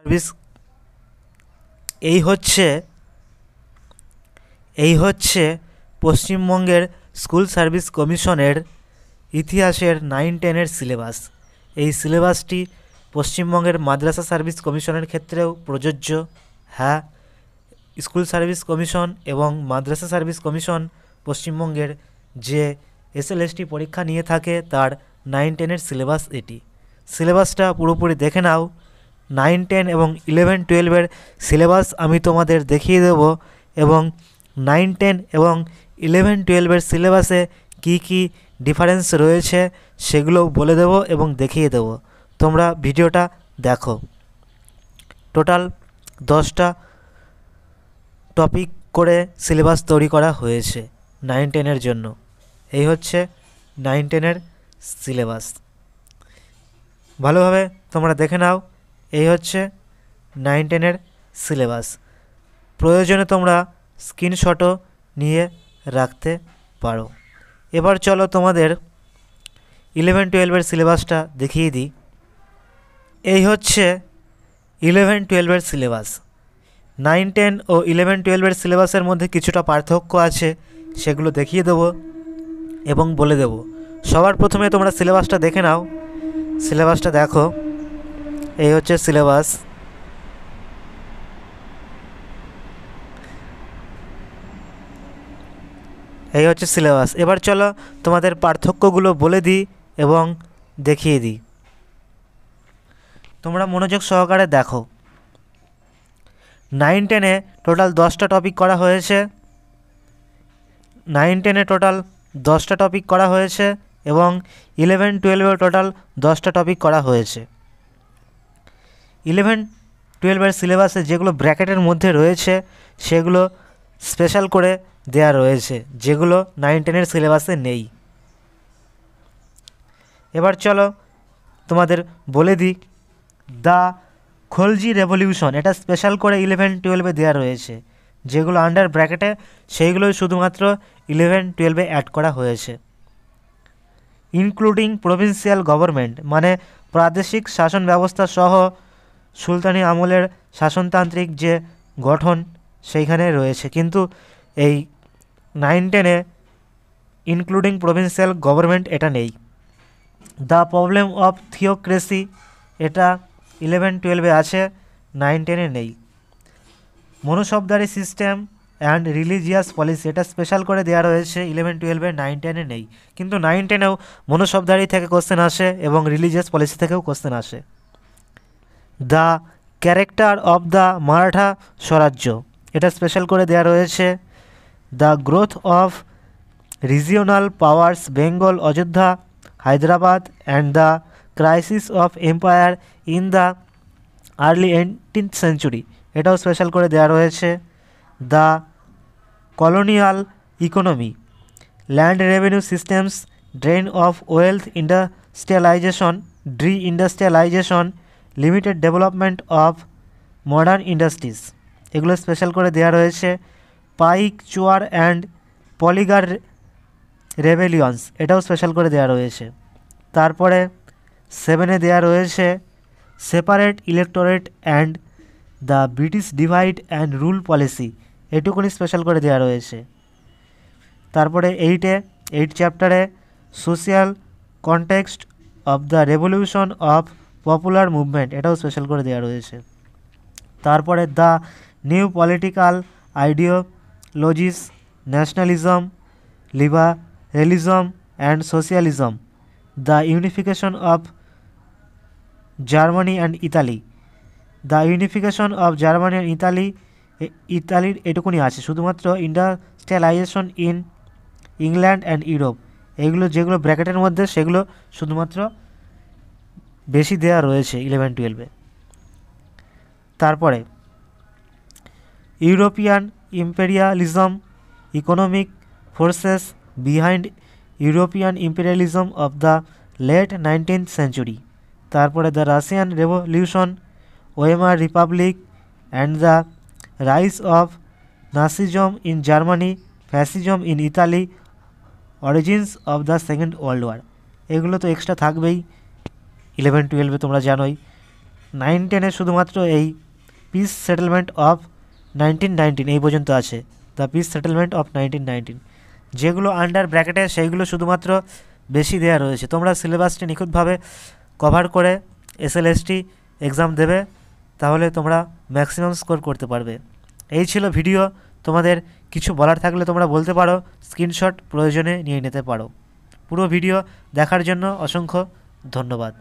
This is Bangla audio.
সার্ভিস এই হচ্ছে এই হচ্ছে পশ্চিমবঙ্গের স্কুল সার্ভিস কমিশনের ইতিহাসের 9-10-এর সিলেবাস। এই সিলেবাসটি পশ্চিমবঙ্গের মাদ্রাসা সার্ভিস কমিশনের ক্ষেত্রেও প্রযোজ্য। হ্যাঁ, স্কুল সার্ভিস কমিশন এবং মাদ্রাসা সার্ভিস কমিশন পশ্চিমবঙ্গের যে এসএলএসটি পরীক্ষা নিয়ে থাকে তার 9-10-এর সিলেবাস এটি। সিলেবাসটা পুরোপুরি দেখে নাও। 9-10 এবং 11-12-এর সিলেবাস আমি তোমাদের দেখিয়ে দেব এবং 9-10 এবং 11-12-এর সিলেবাসে কি কি ডিফারেন্স রয়েছে সেগুলোও বলে দেব এবং দেখিয়ে দেব। তোমরা ভিডিওটা দেখো। টোটাল 10টা টপিক করে সিলেবাস তৈরি করা হয়েছে 9-10-এর জন্য। এই হচ্ছে 9-10-এর সিলেবাস, ভালোভাবে তোমরা দেখে নাও। এই হচ্ছে 9-10-এর সিলেবাস। প্রয়োজনে তোমরা স্ক্রিনশটও নিয়ে রাখতে পারো। এবার চলো তোমাদের 11-12-এর সিলেবাসটা দেখিয়ে দিই। এই হচ্ছে 11-12-এর সিলেবাস। 9-10 ও 11-12-এর সিলেবাসের মধ্যে কিছুটা পার্থক্য আছে, সেগুলো দেখিয়ে দেব এবং বলে দেব। সবার প্রথমে তোমরা সিলেবাসটা দেখে নাও। সিলেবাসটা দেখো, এই হচ্ছে সিলেবাস। এই হচ্ছে সিলেবাস। এবার চলো তোমাদের পার্থক্যগুলো বলে দিই এবং দেখিয়ে দিই। তোমরা মনোযোগ সহকারে দেখো। 9-10-এ টোটাল 10টা টপিক করা হয়েছে। 9-10-এ টোটাল 10টা টপিক করা হয়েছে এবং 11-12-এও টোটাল 10টা টপিক করা হয়েছে। 11-12-এর সিলেবাসে যেগুলো ব্র্যাকেটের মধ্যে রয়েছে সেগুলো স্পেশাল করে দেয়া রয়েছে, যেগুলো 9-10-এর সিলেবাসে নেই। এবার চলো তোমাদের বলে দিই। দ্য খলজি রেভলিউশন, এটা স্পেশাল করে 11-12-এ দেওয়া রয়েছে। যেগুলো আন্ডার ব্র্যাকেটে সেইগুলোই শুধুমাত্র 11-12-এ অ্যাড করা হয়েছে। ইনক্লুডিং প্রভিন্সিয়াল গভর্নমেন্ট, মানে প্রাদেশিক শাসন ব্যবস্থা সহ সুলতানি আমলের শাসনতান্ত্রিক যে গঠন সেইখানে রয়েছে, কিন্তু এই 9-10-এ ইনক্লুডিং প্রভিন্সিয়াল গভর্নমেন্ট এটা নেই। দ্য প্রবলেম অফ থিওক্রেসি, এটা 11-12-এ আছে, 9-10-এ নেই। মনুশব্দারি সিস্টেম অ্যান্ড রিলিজিয়াস পলিসি, এটা স্পেশাল করে দেওয়া রয়েছে 11-12-এ, 9-10-এ নেই। কিন্তু 9-10-এও মনুশব্দারি থেকে কোশ্চেন আসে এবং রিলিজিয়াস পলিসি থেকেও কোশ্চেন আসে। The character of the Maratha swarajya, এটা স্পেশাল করে দেওয়া রয়েছে। The growth of regional powers Bengal, Ayodhya, Hyderabad and the crisis of empire in the early 18th century, এটাও স্পেশাল করে দেওয়া রয়েছে। The colonial economy, land revenue systems, drain of wealth, industrialisation, limited development of modern industries, এগুলো স্পেশাল করে দেওয়া রয়েছে। পাইক চুয়ার অ্যান্ড পলিগার রেভেলিয়ন্স, এটাও স্পেশাল করে দেওয়া রয়েছে। তারপরে 7-এ দেওয়া রয়েছে separate electorate and the British divide and rule policy, এটুকুনি স্পেশাল করে দেওয়া রয়েছে। তারপরে 8 চ্যাপ্টারে social context of the revolution of popular movement, এটাও স্পেশাল করে দেওয়া রয়েছে। তারপরে the new political ideologies, nationalism, liberalism and socialism, the unification of Germany and Italy, the unification of Germany and ইতালির এটুকুনি আছে। শুধুমাত্র industrialisation in England and Europe, এগুলো যেগুলো ব্র্যাকেটের মধ্যে সেগুলো শুধুমাত্র বেশি দেওয়া রয়েছে 11-12-এ। তারপরে European imperialism, economic forces behind European imperialism of the late 19th century. তারপরে the Russian revolution, Weimar republic and the rise of Nazism in Germany, fascism in Italy, origins of the second world war, এগুলো তো এক্সট্রা থাকবেই 11-12-এ, তোমরা জানোই। 9-10-এ শুধুমাত্র এই পিস সেটেলমেন্ট অফ 1919 এই পর্যন্ত আছে, দ্য পিস সেটেলমেন্ট অফ 1919। যেগুলো আন্ডার ব্র্যাকেটে সেইগুলো শুধুমাত্র বেশি দেওয়া রয়েছে। তোমরা সিলেবাসটি নিখুঁতভাবে কভার করে SLST এক্সাম দেবে, তাহলে তোমরা ম্যাক্সিমাম স্কোর করতে পারবে। এই ছিল ভিডিও। তোমাদের কিছু বলার থাকলে তোমরা বলতে পারো, স্ক্রিনশট প্রয়োজনে নিয়ে নিতে পারো। পুরো ভিডিও দেখার জন্য অসংখ্য ধন্যবাদ।